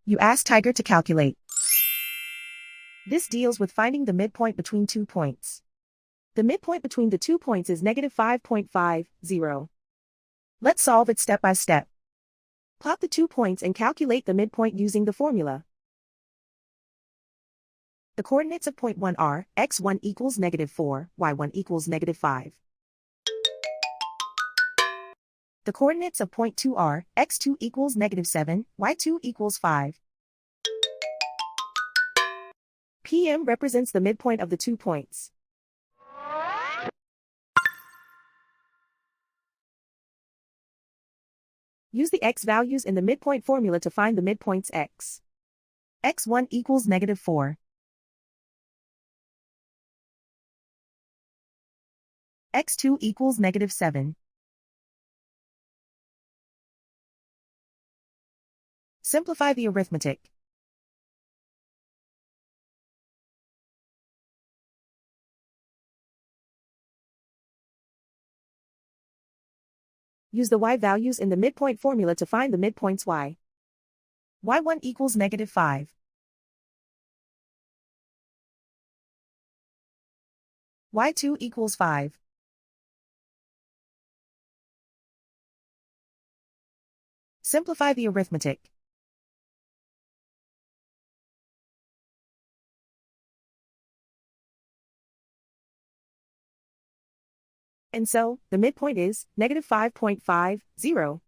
You ask Tiger to calculate. This deals with finding the midpoint between 2 points. The midpoint between the 2 points is negative 5.50. Let's solve it step by step. Plot the 2 points and calculate the midpoint using the formula. The coordinates of point 1 are x1 equals negative 4, y1 equals negative 5. The coordinates of point 2 are x2 equals negative 7, y2 equals 5. PM represents the midpoint of the 2 points. Use the x values in the midpoint formula to find the midpoints x. x1 equals negative 4. x2 equals negative 7. Simplify the arithmetic. Use the y values in the midpoint formula to find the midpoints y. y1 equals negative 5. y2 equals 5. Simplify the arithmetic. And so, the midpoint is negative 5.50.